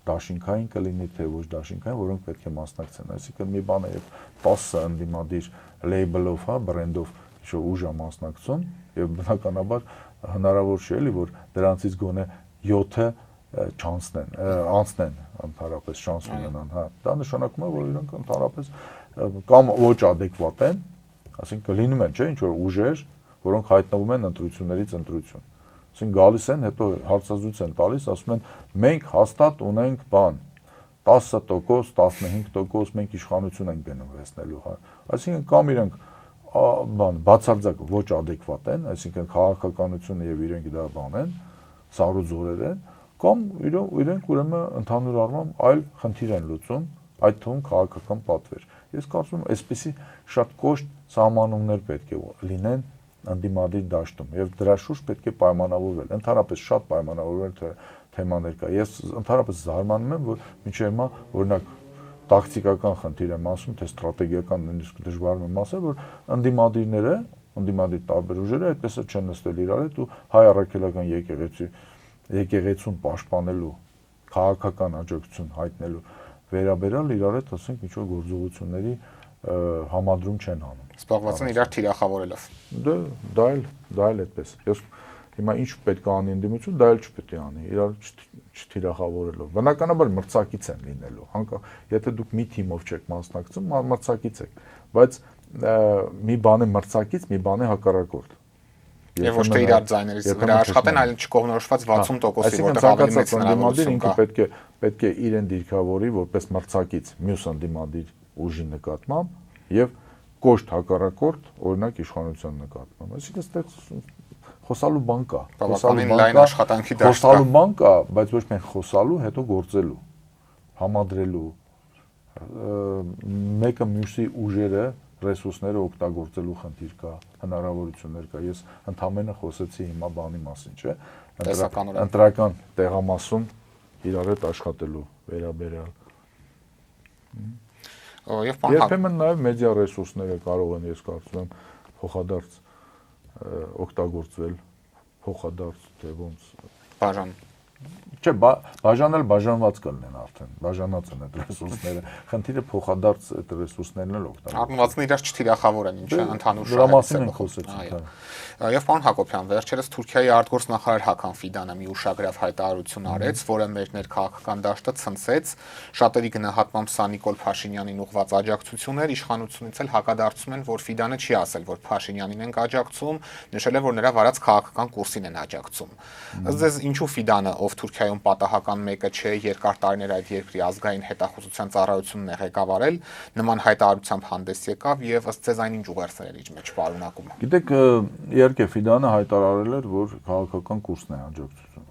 դաշինքային կլինի թե ոչ դաշինքային, որոնք պետք է մասնակցեն։ Այսինքն մի բան է, երբ 10 ընդդիմադիր լեյբլով, բրենդով ինչ-որ ուժ է մասնակցում, եւ բնականաբար հնարավոր չէ էլի, որ դրանցից գոնե 7-ը անցնեն ընդհանրապես շանս ունենան, հա։ Դա նշանակում է, որ իրենք ընդհանրապես կամ ոչ adekvat են, ասինքն լինում են, չէ, ինչ որ ուժեր, որոնք հայտնվում են ընտրություններից ընտրություն։ Այսինքն գալիս են, հետո հարցազրույց են տալիս, ասում են մենք հաստատ ունենք բան 10%, 15% մենք իշխանություն ենք գնվեցնելու, հա։ Այսինքն կամ իրենք բացարձակ ոչ adekvat են, այսինքն քաղաքականությունը եւ իրենք դա բան են, սառուձորեր են, կամ իրենք ուրեմն ընդհանուր առմամբ այլ խնդիր են լուծում, այդ թվում քաղաքական պատվեր։ Ես կարծում եմ, այսպեսի շատ կոշտ սահմանումներ պետք է լինեն ընդդիմադիր դաշտում եւ դրա շուրջ պետք է պայմանավորվել։ Ընդհանրապես շատ պայմանավորվել թեմաներ կա։ Ես ընդհանրապես զարմանում եմ, որ մինչեւ հիմա օրինակ տակտիկական խնդիր եմ ասում, թե ստրատեգիական նույնիսկ դժվար եմ ասել, որ ընդդիմադիր տարբեր ուժերը այդպես չեն նստել իրար հետ ու հայ առաքելական եկեղեցուն պաշտպանելու, քաղաքական աջակցություն հայտնելու վերաբերյալ իրար հետ, ասենք, ինչ-որ գործողությունների համադրում չեն անում։ Զբաղված են իրար թիրախավորելով։ Դա էլ այդպես։ Ես հիմա ինչ պետք է անի ընդդիմություն, դա էլ չպետք է անի, իրար չթիրախավորելով։ Բնականաբար մրցակից են լինելու, անկախ եթե դուք մի թիմով չեք մասնակցում, մրցակից եք, բայց մի բան է մրցակից, մի բան է հակառակորդ։ Եվ ոչ թե իրար ձայներից վրա աշխատեն, այլ չկողմնորոշված 60%-ի, որտեղ ավելի մեծ հնարավորություն կա։ Ինքը պետք է իրեն դիրքավորի որպես մրցակից մյուս ընդդիմադիր ուժի նկատմամբ եւ կոշտ հակառակորդ, օրինակ իշխանության նկատմամբ։ Այսինքն այստեղ խոսալու բան կա, խոսալու բան կա, բայց ոչ միայն խոսալու, հետո գործելու, համադրելու, մեկը մյուսի ուժերը, ռեսուրսները օգտագործելու խնդիր կա, հնարավորություններ կա։ Ես ընդամենը խոսեցի հիմա բանի մասին, չէ՞, ընտրական տեղամասում իրար հետ աշխատելու վերաբերյալ։ Երբեմն նաև մեդիա ռեսուրսները կարող են, ես կարծում եմ, փոխադարձ օգտագործվել, փոխադարձ թե ոնց բաժան։ Չէ, բաժանել բաժանված կլինեն արդեն, բաժանած են այդ ռեսուրսները։ Խնդիրը փոխադարձ այդ ռեսուրսներն էլ օգտագործել։ Առնվազն իրար չթիրախավորեն, ինչը ընդհանուր շահ է։ Դրա մասին ենք խոսեցինք։ Եվ պարոն Հակոբյան, վերջերս Թուրքիայի արտգործնախարար Հական Ֆիդանը մի ուշագրավ հայտարարություն արեց, որը մեր ներքաղաքական դաշտը ցնցեց, շատերի գնահատմամբ սա Նիկոլ Փաշինյանին ուղղված աջակցություն էր, իշխանությունից էլ հակադարձում են, որ Ֆիդանը չի ասել, որ Փաշինյանին են աջակցում, նշել է, որ նրա վարած քաղաքական կուրսին են աջակցում։ Ըստ ձեզ ինչու Ֆիդանը, ով Թուրքիայում պատահական մեկը չէ, երկար տարիներ որ այդ երկրի ազգային հետախուզության ծառայությունն է ղեկավարել, նման հայտարարությամբ հանդես եկավ եւ ըստ ձեզ այնինչ ուղերձներ էր իր մեջ պարունակում։ Գիտեք, իհարկե Ֆիդանը հայտարարել էր, որ քաղաքական կուրսն է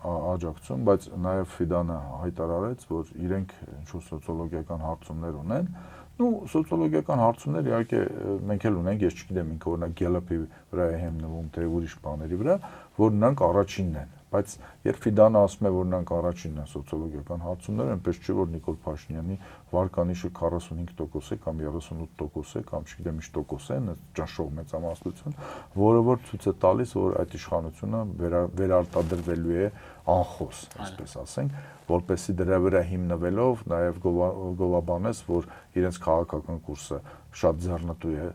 աջակցում, բայց նաեւ Ֆիդանը հայտարարեց, որ իրենք ինչ-որ սոցիոլոգիական հարցումներ ունեն։ Սոցիոլոգիական հարցումներ իհարկե մենք էլ ունենք, ես չգիտեմ, ինքը օրինակ Gallup-ի վրա է հիմնվում, թե ուրիշ բաների վրա, որ նրանք առաջինն են, բայց երբ Ֆիդանը ասում է, որ նրանք առաջինն են սոցիոլոգիական հարցումներ, այնպես չէ, որ Նիկոլ Փաշինյանի վարկանիշը 45% է կամ 38% է կամ չգիտեմ ինչ տոկոս է, ճնշող մեծամասնություն, որը որ ցույց է տալիս, որ այդ իշխանությունը վերարտադրվելու է անխոս, այսպես ասենք, որպեսզի դրա վրա հիմնվելով նաև գովաբանես, որ իրենց քաղաքական կուրսը շատ ձեռնտու է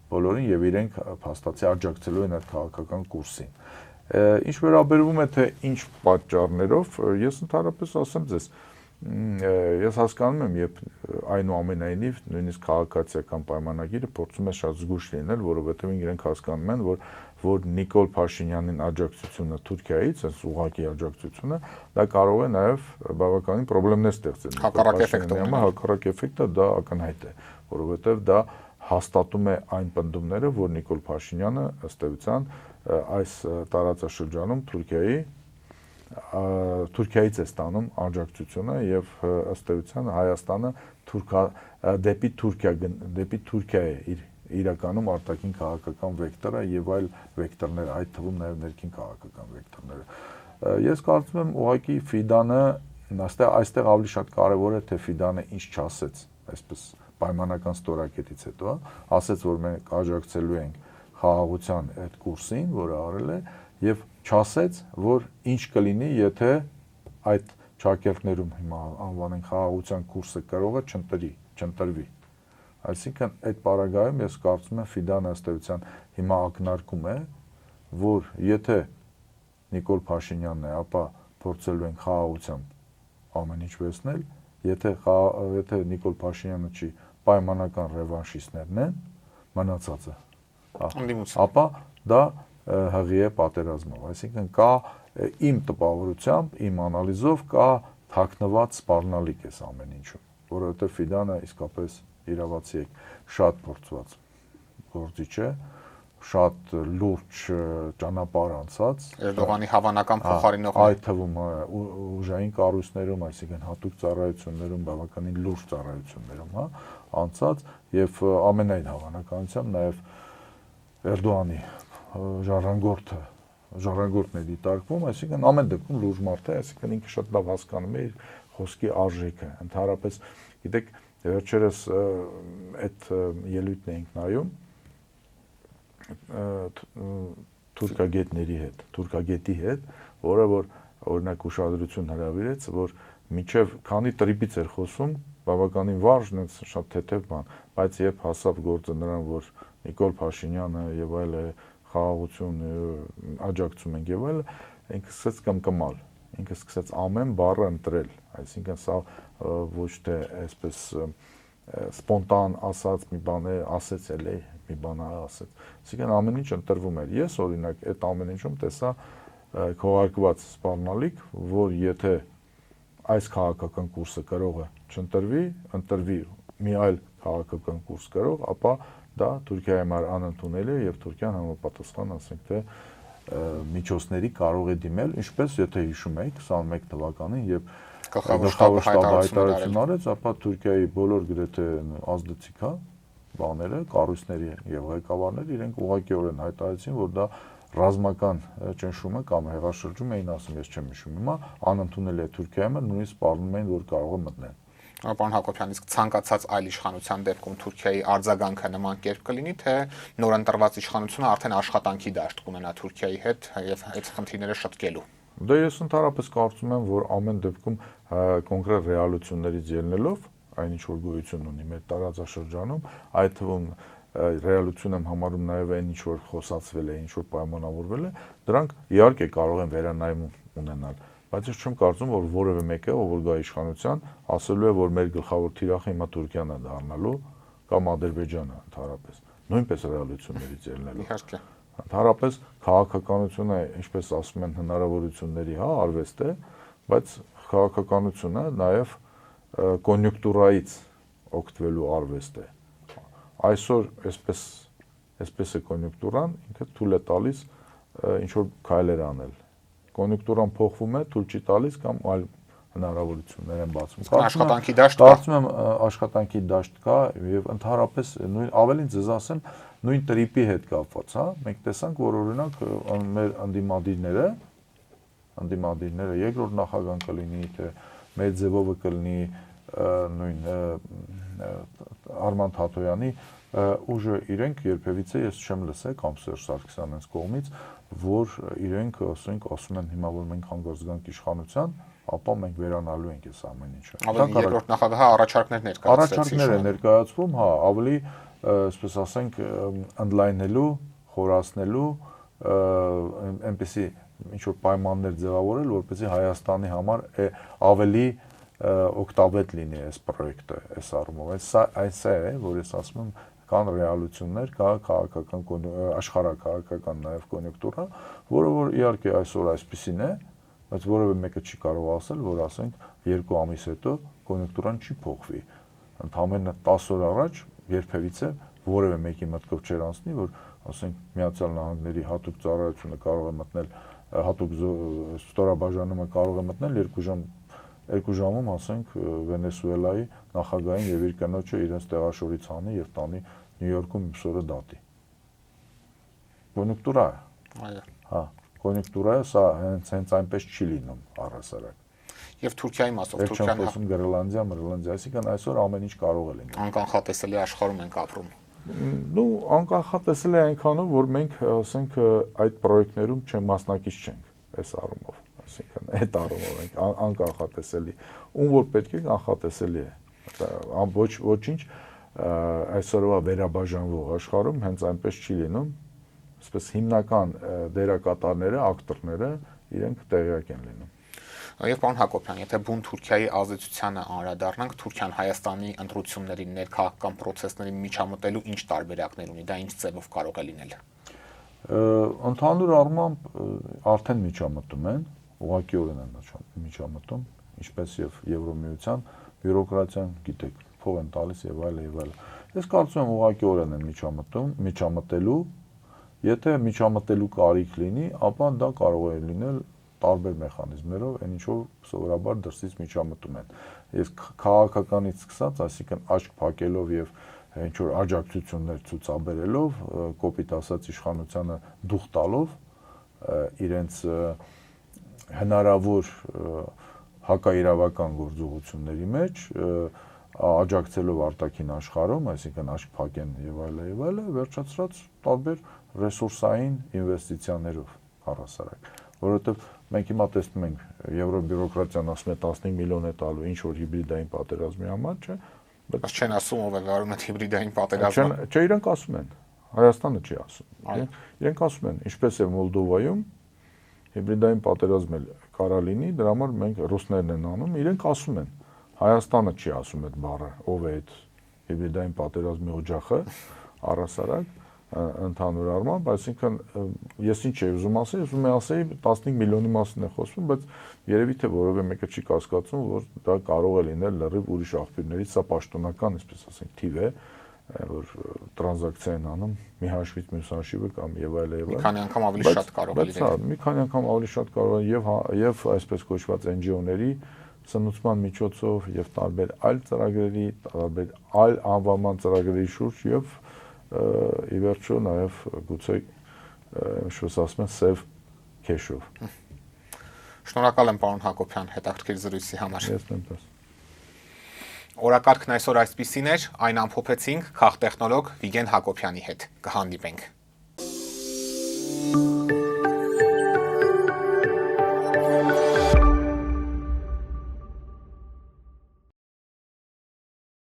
բոլորին եւ իրենք փաստացի աջակցելու են այդ քաղաքական կուրսին։ Ինչ վերաբերվում է թե ինչ պատճառներով, ես ընդհանրապես ասեմ ձեզ, ես հասկանում եմ, երբ այնուամենայնիվ նույնիսկ քաղաքացիական պայմանագիրը փորձում է շատ զգույշ լինել, որովհետեւ իրենք հասկանում են, որ Նիկոլ Փաշինյանին աջակցությունը Թուրքիայից, այս ուղղակի աջակցությունը, դա կարող է նաև բավականին խնդիրներ ստեղծել։ Հակառակ էֆեկտը դա ակնհայտ է, որովհետև դա հաստատում է այն պնդումները, որ Նիկոլ Փաշինյանը ըստ էության այս տարածաշրջանում Թուրքիայից է ստանում աջակցությունը եւ ըստ էության Հայաստանը դեպի Թուրքիա է իր իրականում արտաքին քաղաքական վեկտորը եւ այլ վեկտորներ, այդ թվում նաեւ ներքին քաղաքական վեկտորները։ Ես կարծում եմ ուղղակի Ֆիդանը այստեղ ավելի շատ կարեւոր է թե Ֆիդանը ինչ չասեց, այսպես պայմանական ստորակետից հետո, ասեց, որ մենք աջակցելու ենք խաղաղության այդ կուրսին, որը արել է, եւ չասեց, որ ինչ կլինի, եթե այդ ճակերտներում հիմա անվանենք խաղաղության կուրսը կարող է չընտրվի։ Այսինքն այդ պարագայում ես կարծում եմ Ֆիդանը ըստ էության հիմա ակնարկում է, որ եթե Նիկոլ Փաշինյանն է, ապա փորձելու են խաղաղությամբ ամեն ինչ վերցնել, եթե Նիկոլ Փաշինյանը չի, պայմանական ռևանշիստներն են, մնացածը, ապա դա հղի է պատերազմով, այսինքն կա իմ տպավորությամբ, իմ անալիզով կա թաքնված սպառնալիք էս ամեն ինչում, որովհետև Ֆիդանը իսկապես իրավացի է շատ փորձված գործիչ է, շատ լուրջ ճանապարհ անցած Էրդողանի հավանական փոխարինողն այդ թվում ուժային կառույցներում, այսինքն հատուկ ծառայություններում, բավականին լուրջ ծառայություններում, անցած եւ ամենայն հավանականությամբ նաեւ Էրդողանի ժառանգորդն է դիտարկվում, այսինքն ամեն դեպքում լուրջ մարդ է, այսինքն ինքը շատ լավ հասկանում է իր խոսքի արժեքը, ընդհանրապես գիտեք վերջերս այդ ելույթն էինք նայում թուրքագետի հետ, որը որ օրինակ ուշադրություն հրավիրեց, որ միջև քանի տրիպից էր խոսում, բավականին վարժ, շատ թեթև բան, բայց երբ հասավ գործը նրան, որ Նիկոլ Փաշինյանը եւ այլը խաղաղություն աջակցում են եւ այլը, ինքը սկսեց կմկմալ, ինքը սկսեց ամեն բառը ընտրել, այսինքն սա ոչ թե այսպես սպոնտան ասած մի բան է, ասեց էլի մի բան ասեց, այսինքն ամեն ինչ ընտրվում էր։ Ես օրինակ այդ ամեն ինչում տեսա քողարկված սպառնալիք, որ եթե այս քաղաքական կուրսը կարող է չընտրվի, ընտրվի մի այլ քաղաքական կուրս կարող, ապա դա Թուրքիայի համար անընդունելի է եւ Թուրքիան համապատասխան, ասենք թե միջոցների կարող է դիմել, ինչպես եթե հիշում եք 21 թվականին, երբ գլխավոր շտաբը հայտարարություն արեց, ապա Թուրքիայի բոլոր գրեթե ազդեցիկ բաները, կառույցների եւ ղեկավարները իրենք ուղղակիորեն հայտարարեցին, որ դա ռազմական ճնշումը կամ հեղաշրջում էին ասում, ես չեմ հիշում հիմա, անընդունելի է Թուրքիայի համար, նույնիսկ սպառնում էին, որ կարող է մտնել։ Պարոն Հակոբյան, իսկ ցանկացած այլ իշխանության դեպքում Թուրքիայի արձագանքը նման կերպ կլինի, թե նորընտրված իշխանությունը արդեն աշխատանքի դաշտ կունենա Թուրքիայի հետ եւ այդ խնդիրները շտկելու։ Դե ես ընդհանրապես կարծում եմ, որ ամեն դեպքում կոնկրետ ռեալություններից ելնելով, այնինչ որ գոյություն ունի մեր տարածաշրջանում, այդ թվում ռեալություն եմ համարում նաև այն ինչ որ խոսացվել է, ինչ որ պայմանավորվել է, դրանք իհարկե կարող են վերանայում ունենալ, բայց ես չեմ կարծում, որ որևէ մեկը, ով որ գա իշխանության, ասելու է, որ մեր գլխավոր թիրախը հիմա Թուրքիան է դառնալու կամ Ադրբեջանը ընդհանրապես, նույնպես ռեալություններից ելնելով։ Իհարկե։ Ընդհանրապես քաղաքականությունը, ինչպես ասում են, հնարավորությունների, արվեստ է, բայց քաղաքականությունը նաև կոնյունկտուրայից օգտվելու արվեստ է։ Այսօր այսպես է կոնյունկտուրան, ինքը թույլ է տալիս ինչ որ քայլեր անել։ Կոնյունկտուրան փոխվում է, թույլ չի տալիս կամ այլ հնարավորություններ են բացվում։ Աշխատանքի դաշտ կա։ Կարծում եմ աշխատանքի դաշտ կա եւ ընդհանրապես նույն ավելին ձեզ ասեմ նույն տրիպի հետ կապված, հա, մենք տեսանք, որ օրինակ մեր անդիմադիրները երկրորդ նախագահան կլինի, թե Մեդզևովը կլինի, նույն Արման Թաթոյանի ուժը իրենք երբևիցե ես չեմ լսել կամ Սերժ Սարգսյանից կողմից, որ իրենք ասում են հիմա որ մենք հանգարց գանք իշխանության, ապա մենք վերանալու ենք այս ամեն ինչը։ Ավելի երկրորդ նախագահը առաջարկներ ներկայացվում, հա, ավելի, այսպես ասենք, ընդլայնելու, խորացնելու, այնպեսի ինչ որ պայմաններ ձևավորել, որպեսզի Հայաստանի համար ավելի օգտավետ լինի այս պրոյեկտը, այս առումով։ Այս է, որ ես ասում եմ, կան ռեալություններ, կա քաղաքական աշխարհակաղակական նաև կոնյունկտուրա, որը որ իհարկե այսօր այսպեսին է, բայց որևէ մեկը չի կարող ասել, որ ասենք 2 ամիս հետո կոնյունկտուրան չի փոխվի։ Ընդամենը 10 օր առաջ երբևիցե որևէ մեկի մտքով չէր անցնի, որ ասենք Միացյալ Նահանգների հատուկ ծառայությունը կարող է մտնել, հատուկ ստորաբաժանումը կարող է մտնել 2 ժամում, ասենք Վենեսուելայի նախագահին եւ իր կնոջը իրենց տեղաշորից անի եւ տանի Նյու Յորքում մսորը դատի։ Կոնյունկտուրա է։ Այո։ Հա, կոնյունկտուրայը սա հենց այնպես չի լինում առհասարակ։ Եվ Թուրքիայի մասով Թուրքիան խոսում Գրելանդիա, այսինքն այսօր ամեն ինչ կարող է լինել։ Անկանխատեսելի աշխարհում ենք ապրում։ Նու անկանխատեսելի է այնքանով, որ մենք ասենք այդ պրոյեկտներում մասնակից չենք այս առումով, այսինքն այդ առումով ենք անկանխատեսելի, ում որ պետք է կանխատեսելի է։ Ոչինչ այսօրվա վերաբաժանվող աշխարհում հենց այնպես չի լինում, այսպես հիմնական դերակատարները, ակտորները իրենք տեղյակ են լինում։ Եվ պարոն Հակոբյան, եթե բուն Թուրքիայի ազդեցությանը անդրադառնանք, Թուրքիան Հայաստանի ընտրությունների ներքաղաքական process-ներին միջամտելու ինչ տարբերակներ ունի, դա ինչ ձևով կարող է լինել։ Ընդհանուր առմամբ արդեն միջամտում են, ուղղակիորեն են միջամտում, ինչպես եւ Եվրոմիության բյուրոկրատիան, գիտեք, փող են տալիս եւ այլ եւ այլ։ Ես կարծում եմ ուղղակիորեն են միջամտելու, եթե միջամտելու կարիք լինի, ապա դա կարող է լինել տարբեր մեխանիզմներով, այն ինչով սովորաբար դրսից միջամտում են։ Ես քաղաքականից սկսած, այսինքն աչք փակելով եւ ինչ որ աջակցություններ ցուցաբերելով, կոպիտ ասած իշխանությանը դուխ տալով իրենց հնարավոր հակաիրավական գործողությունների մեջ աջակցելով արտաքին աշխարհում, այսինքն աչք փակեն եւ այլը, վերջացրած տարբեր ռեսուրսային ինվեստիցիաներով առհասարակ, որովհետեւ մենք հիմա տեսնում ենք Եվրոբյուրոկրատիան ասում է 15 միլիոն է տալու ինչ որ հիբրիդային պատերազմի համար, չէ՞։ Բայց չեն ասում ով է վարում այդ հիբրիդային պատերազմը։ Չէ, իրենք ասում են։ Հայաստանը չի ասում։ Իրենք ասում են, ինչպես է Մոլդովայում հիբրիդային պատերազմ էլ կարա լինի, դրա համար մենք ռուսներն են անում, իրենք ասում են։ Հայաստանը չի ասում այդ բառը, ով է այդ հիբրիդային պատերազմի օջախը, առհասարակ ընդհանուր առմամբ, այսինքն ես ինչ եմ ուզում ասել, ուզում եմ ասեի 15 միլիոնի մասին է խոսվում, բայց երևի թե որևէ մեկը չի կասկածում, որ դա կարող է լինել լրիվ ուրիշ աղբյուրներից, սա պաշտոնական, այսպես ասենք, թիվ է, որ տրանզակցիա են անում մի հաշվից մյուս հաշիվը կամ եւ այլ եւ այլ։ Մի քանի անգամ ավելի շատ կարող է լինել։ Բայց մի քանի անգամ ավելի շատ կարող է եւ այսպես կոչված NGO-ների սնուցման միջոցով եւ տարբեր այլ ծրագրերի, տարբեր այլ անվանման ծրագրերի շուրջ եւ ի վերջո նաև գուցե ինչպես ասում են սև քեշով։ Շնորհակալ եմ պարոն Հակոբյան հետաքրքիր զրույցի համար։ Ես նույնպես։ Օրակարգն այսօր այսպիսին էր, այն ամփոփեցինք քաղտեխնոլոգ Վիգեն Հակոբյանի հետ։ Կհանդիպենք։